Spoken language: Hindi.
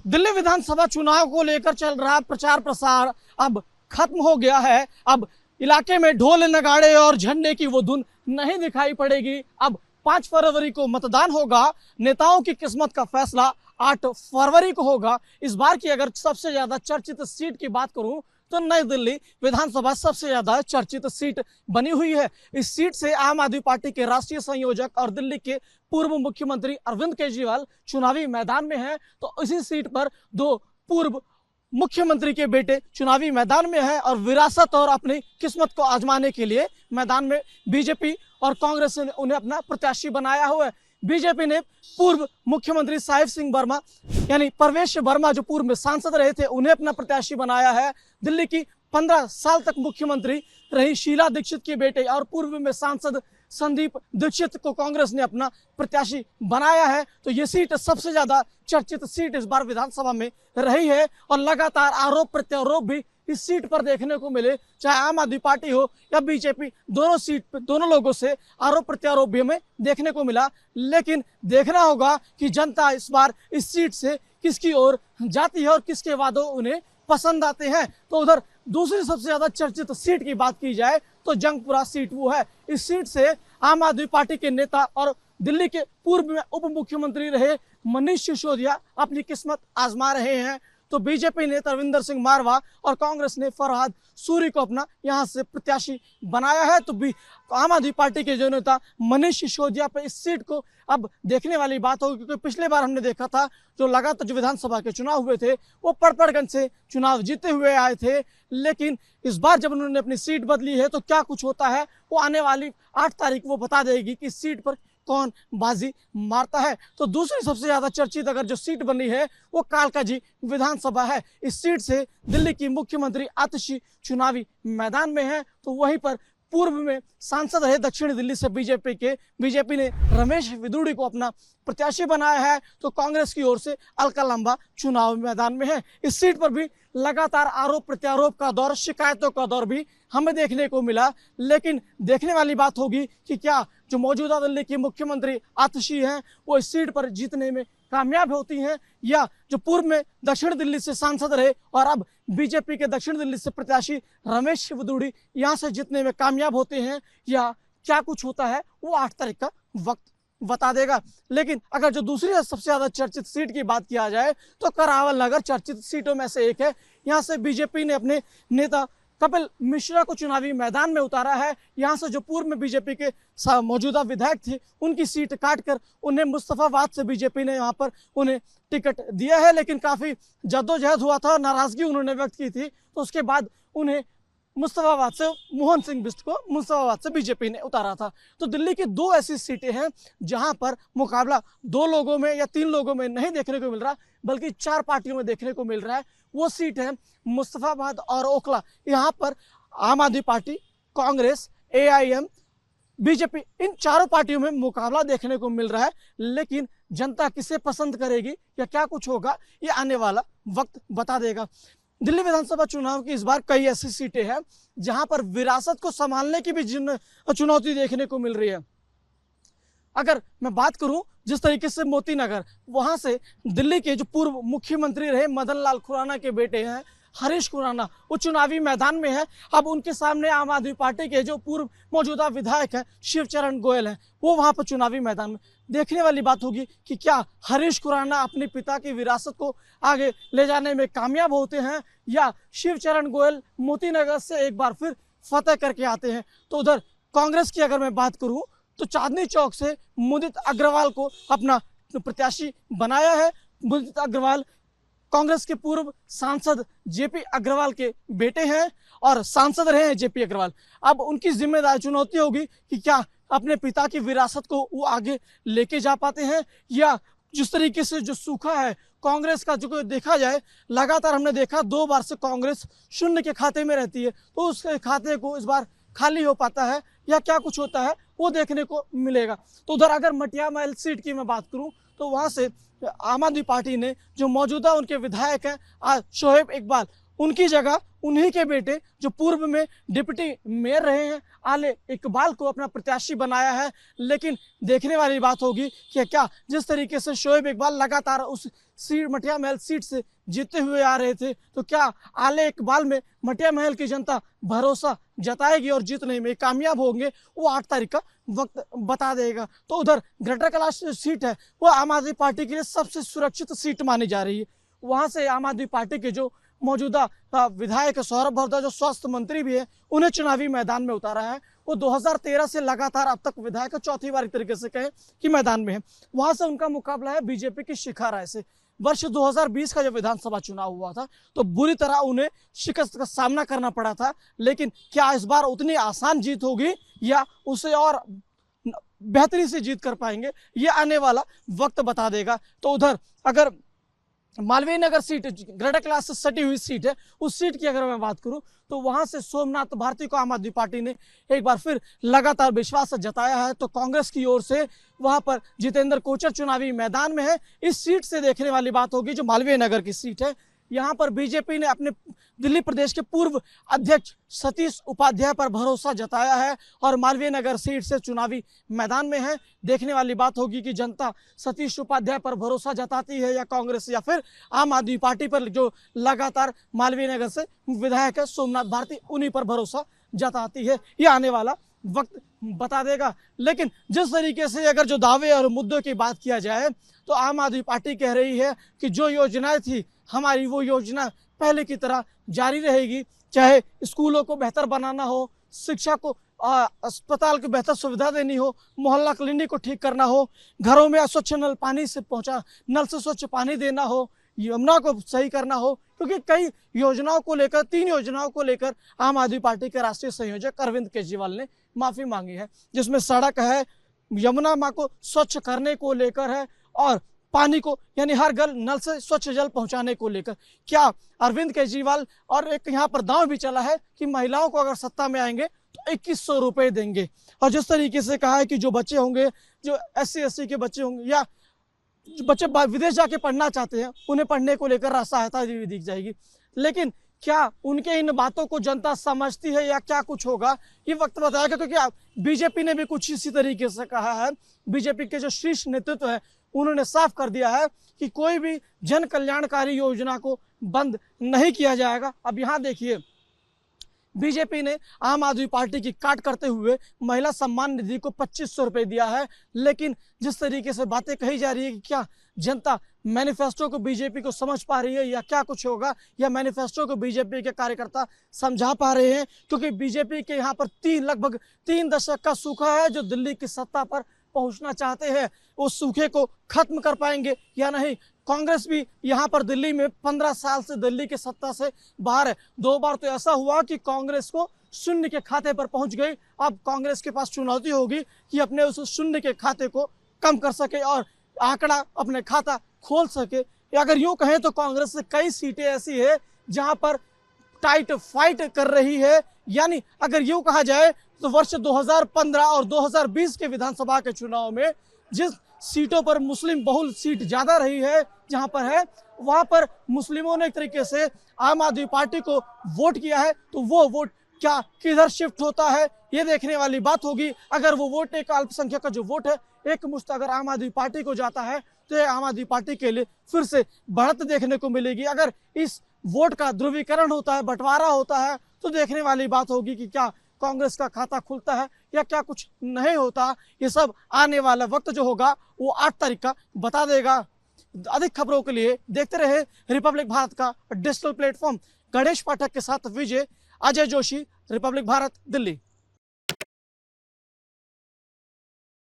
दिल्ली विधानसभा चुनाव को लेकर चल रहा प्रचार प्रसार अब खत्म हो गया है। अब इलाके में ढोल नगाड़े और झंडे की वो धुन नहीं दिखाई पड़ेगी। अब 5 फरवरी को मतदान होगा। नेताओं की किस्मत का फैसला 8 फरवरी को होगा। इस बार की अगर सबसे ज्यादा चर्चित सीट की बात करूं तो नई दिल्ली विधानसभा सबसे ज्यादा चर्चित सीट बनी हुई है। इस सीट से आम आदमी पार्टी के राष्ट्रीय संयोजक और दिल्ली के पूर्व मुख्यमंत्री अरविंद केजरीवाल चुनावी मैदान में हैं। तो इसी सीट पर 2 पूर्व मुख्यमंत्री के बेटे चुनावी मैदान में हैं और विरासत और अपनी किस्मत को आजमाने के लिए मैदान में बीजेपी और कांग्रेस ने उन्हें अपना प्रत्याशी बनाया हुआ है। बीजेपी ने पूर्व मुख्यमंत्री साहिब सिंह वर्मा यानी परवेश वर्मा जो पूर्व में सांसद रहे थे उन्हें अपना प्रत्याशी बनाया है। दिल्ली की 15 साल तक मुख्यमंत्री रही शीला दीक्षित के बेटे और पूर्व में सांसद संदीप दीक्षित को कांग्रेस ने अपना प्रत्याशी बनाया है। तो ये सीट सबसे ज्यादा चर्चित सीट इस बार विधानसभा में रही है और लगातार आरोप प्रत्यारोप भी इस सीट पर देखने को मिले, चाहे आम आदमी पार्टी हो या बीजेपी, दोनों सीट पर दोनों लोगों से आरोप प्रत्यारोप भी हमें देखने को मिला। लेकिन देखना होगा कि जनता इस बार इस सीट से किसकी ओर जाती है और किसके वादों उन्हें पसंद आते हैं। तो उधर दूसरी सबसे ज्यादा चर्चित सीट की बात की जाए तो जंगपुरा सीट वो है। इस सीट से आम आदमी पार्टी के नेता और दिल्ली के पूर्व में उप मुख्यमंत्री रहे मनीष सिसोदिया अपनी किस्मत आजमा रहे हैं। तो बीजेपी ने तरविंदर सिंह मारवा और कांग्रेस ने फरहाद सूरी को अपना यहां से प्रत्याशी बनाया है। तो आम आदमी पार्टी के जो नेता मनीष सिसोदिया पे इस सीट को अब देखने वाली बात होगी, क्योंकि पिछले बार हमने देखा था जो लगातार जो विधानसभा के चुनाव हुए थे वो पड़पड़गंज से चुनाव जीते हुए आए थे। लेकिन इस बार जब उन्होंने अपनी सीट बदली है तो क्या कुछ होता है वो आने वाली 8 तारीख वो बता देगी कि इस सीट पर कौन बाजी मारता है। तो दूसरी सबसे ज्यादा चर्चित अगर जो सीट बनी है वो कालकाजी विधानसभा है। इस सीट से दिल्ली की मुख्यमंत्री आतिशी चुनावी मैदान में है। तो वहीं पर पूर्व में सांसद रहे दक्षिण दिल्ली से बीजेपी ने रमेश विदुड़ी को अपना प्रत्याशी बनाया है। तो कांग्रेस की ओर से अलका लांबा चुनाव मैदान में है। इस सीट पर भी लगातार आरोप प्रत्यारोप का दौर, शिकायतों का दौर भी हमें देखने को मिला। लेकिन देखने वाली बात होगी कि क्या जो मौजूदा दिल्ली की मुख्यमंत्री आतिशी हैं वो इस सीट पर जीतने में कामयाब होती हैं, या जो पूर्व में दक्षिण दिल्ली से सांसद रहे और अब बीजेपी के दक्षिण दिल्ली से प्रत्याशी रमेश विदुड़ी यहां से जीतने में कामयाब होते हैं, या क्या कुछ होता है वो 8 तारीख का वक्त बता देगा। लेकिन अगर जो दूसरी सबसे ज्यादा चर्चित सीट की बात किया जाए तो करावल नगर चर्चित सीटों में से एक है। यहाँ से बीजेपी ने अपने नेता कपिल मिश्रा को चुनावी मैदान में उतारा है। यहाँ से जो पूर्व में बीजेपी के मौजूदा विधायक थे उनकी सीट काटकर उन्हें मुस्तफाबाद से बीजेपी ने यहाँ पर उन्हें टिकट दिया है। लेकिन काफी जद्दोजहद हुआ था, नाराजगी उन्होंने व्यक्त की थी, तो उसके बाद उन्हें मुस्तफाबाद से मोहन सिंह बिष्ट को मुस्तफाबाद से बीजेपी ने उतारा था। तो दिल्ली की 2 ऐसी सीटें हैं जहां पर मुकाबला 2 लोगों में या 3 लोगों में नहीं देखने को मिल रहा, बल्कि 4 पार्टियों में देखने को मिल रहा है। वो सीट है मुस्तफाबाद और ओखला। यहाँ पर आम आदमी पार्टी, कांग्रेस, AIM, बीजेपी, इन चारों पार्टियों में मुकाबला देखने को मिल रहा है। लेकिन जनता किसे पसंद करेगी या क्या कुछ होगा ये आने वाला वक्त बता देगा। दिल्ली विधानसभा चुनाव की इस बार कई ऐसी सीटें हैं जहां पर विरासत को संभालने की भी चुनौती देखने को मिल रही है। अगर मैं बात करूं जिस तरीके से मोती नगर, वहां से दिल्ली के जो पूर्व मुख्यमंत्री रहे मदन लाल खुराना के बेटे हैं हरीश खुराना, वो चुनावी मैदान में है। अब उनके सामने आम आदमी पार्टी के जो पूर्व मौजूदा विधायक हैं शिवचरण गोयल हैं, वो वहां पर चुनावी मैदान में। देखने वाली बात होगी कि क्या हरीश खुराना अपने पिता की विरासत को आगे ले जाने में कामयाब होते हैं या शिवचरण गोयल मोतीनगर से एक बार फिर फतेह करके आते हैं। तो उधर कांग्रेस की अगर मैं बात करूं तो चांदनी चौक से मुदित अग्रवाल को अपना प्रत्याशी बनाया है। मुदित अग्रवाल कांग्रेस के पूर्व सांसद JP अग्रवाल के बेटे हैं और सांसद रहे हैं JP अग्रवाल। अब उनकी जिम्मेदारी चुनौती होगी कि क्या अपने पिता की विरासत को वो आगे लेके जा पाते हैं, या जिस तरीके से जो सूखा है कांग्रेस का जो देखा जाए, लगातार हमने देखा 2 बार से कांग्रेस शून्य के खाते में रहती है, तो उस खाते को इस बार खाली हो पाता है या क्या कुछ होता है वो देखने को मिलेगा। तो उधर अगर मटिया महल सीट की मैं बात करूं तो वहां से आम आदमी पार्टी ने जो मौजूदा उनके विधायक हैं शोएब इकबाल, उनकी जगह उन्हीं के बेटे जो पूर्व में डिप्टी मेयर रहे हैं आले इकबाल को अपना प्रत्याशी बनाया है। लेकिन देखने वाली बात होगी कि क्या जिस तरीके से शोएब इकबाल लगातार उस सीट मटिया महल सीट से जीतते हुए आ रहे थे, तो क्या आले इकबाल में मटिया महल की जनता भरोसा जताएगी और जीतने में कामयाब होंगे, वो 8 तारीख का वक्त बता देगा। तो उधर ग्रेटर कैलाश सीट है वो आम आदमी पार्टी के लिए सबसे सुरक्षित सीट मानी जा रही है। वहां से आम आदमी पार्टी के जो मौजूदा विधायक सौरभ भारद्वाज जो स्वास्थ्य मंत्री भी है, उन्हें चुनावी मैदान में उतारा है। वो 2013 से लगातार अब तक विधायक चौथी बार एक तरीके से कहें कि मैदान में है। वहां से उनका मुकाबला है बीजेपी की शिखा राय से। वर्ष 2020 का जब विधानसभा चुनाव हुआ था तो बुरी तरह उन्हें शिकस्त का सामना करना पड़ा था। लेकिन क्या इस बार उतनी आसान जीत होगी या उसे और बेहतरी से जीत कर पाएंगे, ये आने वाला वक्त बता देगा। तो उधर अगर मालवीय नगर सीट ग्रेटर कैलाश से सटी हुई सीट है, उस सीट की अगर मैं बात करूं तो वहां से सोमनाथ भारती को आम आदमी पार्टी ने एक बार फिर लगातार विश्वास जताया है। तो कांग्रेस की ओर से वहां पर जितेंद्र कोचर चुनावी मैदान में है। इस सीट से देखने वाली बात होगी जो मालवीय नगर की सीट है, यहाँ पर बीजेपी ने अपने दिल्ली प्रदेश के पूर्व अध्यक्ष सतीश उपाध्याय पर भरोसा जताया है और मालवीय नगर सीट से चुनावी मैदान में है। देखने वाली बात होगी कि जनता सतीश उपाध्याय पर भरोसा जताती है या कांग्रेस या फिर आम आदमी पार्टी पर जो लगातार मालवीय नगर से विधायक है सोमनाथ भारती, उन्हीं पर भरोसा जताती है। ये आने वाला वक्त बता देगा। लेकिन जिस तरीके से अगर जो दावे और मुद्दों की बात किया जाए तो आम आदमी पार्टी कह रही है कि जो योजनाएं थी हमारी, वो योजना पहले की तरह जारी रहेगी। चाहे स्कूलों को बेहतर बनाना हो, शिक्षा को अस्पताल को बेहतर सुविधा देनी हो, मोहल्ला क्लिनिक को ठीक करना हो, घरों में स्वच्छ नल पानी से नल से स्वच्छ पानी देना हो, यमुना को सही करना हो। क्योंकि कई योजनाओं को लेकर 3 योजनाओं को लेकर आम आदमी पार्टी के राष्ट्रीय संयोजक अरविंद केजरीवाल ने माफी मांगी है, जिसमें सड़क है, यमुना माँ को स्वच्छ करने को लेकर है और पानी को यानी हर घर नल से स्वच्छ जल पहुंचाने को लेकर। क्या अरविंद केजरीवाल और एक यहाँ पर दांव भी चला है कि महिलाओं को अगर सत्ता में आएंगे तो 2100 रुपए देंगे। और जिस तरीके से कहा है कि जो बच्चे होंगे, जो SC/ST के बच्चे होंगे या जो बच्चे विदेश जाके पढ़ना चाहते हैं, उन्हें पढ़ने को लेकर सहायता भी दी जाएगी। लेकिन क्या उनके इन बातों को जनता समझती है या क्या कुछ होगा, ये वक्त बताएगा। क्योंकि बीजेपी ने भी कुछ इसी तरीके से कहा है। बीजेपी के जो शीर्ष नेतृत्व है उन्होंने साफ कर दिया है कि कोई भी जन कल्याणकारी योजना को बंद नहीं किया जाएगा। अब यहाँ देखिए, बीजेपी ने आम आदमी पार्टी की काट करते हुए महिला सम्मान निधि को 2500 रुपए दिया है। लेकिन जिस तरीके से बातें कही जा रही है कि क्या जनता मैनिफेस्टो को बीजेपी को समझ पा रही है या क्या कुछ होगा, या मैनिफेस्टो को बीजेपी के कार्यकर्ता समझा पा रहे हैं। क्योंकि बीजेपी के यहाँ पर लगभग 3 दशक का सूखा है जो दिल्ली की सत्ता पर पहुंचना चाहते हैं। उस सूखे को खत्म कर पाएंगे या नहीं। कांग्रेस भी यहाँ पर दिल्ली में 15 साल से दिल्ली की सत्ता से बाहर है। 2 बार तो ऐसा हुआ कि कांग्रेस को शून्य के खाते पर पहुंच गई। अब कांग्रेस के पास चुनौती होगी कि अपने उस शून्य के खाते को कम कर सके और आंकड़ा अपने खाता खोल सके। अगर यूं कहें तो कांग्रेस से कई सीटें ऐसी है जहां पर टाइट फाइट कर रही है। यानी अगर यूं कहा जाए तो वर्ष 2015 और 2020 के विधानसभा के चुनाव में जिस सीटों पर मुस्लिम बहुल सीट ज्यादा रही है, जहां पर है, वहां पर मुस्लिमों ने एक तरीके से आम आदमी पार्टी को वोट किया है। तो वो वोट क्या किधर शिफ्ट होता है, ये देखने वाली बात होगी। अगर वो वोट एक अल्पसंख्यक का जो वोट है एक मुश्त अगर आम आदमी पार्टी को जाता है तो ये आम आदमी पार्टी के लिए फिर से बढ़त देखने को मिलेगी। अगर इस वोट का ध्रुवीकरण होता है, बंटवारा होता है, तो देखने वाली बात होगी कि क्या कांग्रेस का खाता खुलता है या क्या कुछ नहीं होता। ये सब आने वाला वक्त जो होगा वो 8 तारीख का बता देगा। अधिक खबरों के लिए देखते रहे रिपब्लिक भारत का डिजिटल प्लेटफॉर्म। गणेश पाठक के साथ विजय, अजय जोशी, रिपब्लिक भारत, दिल्ली।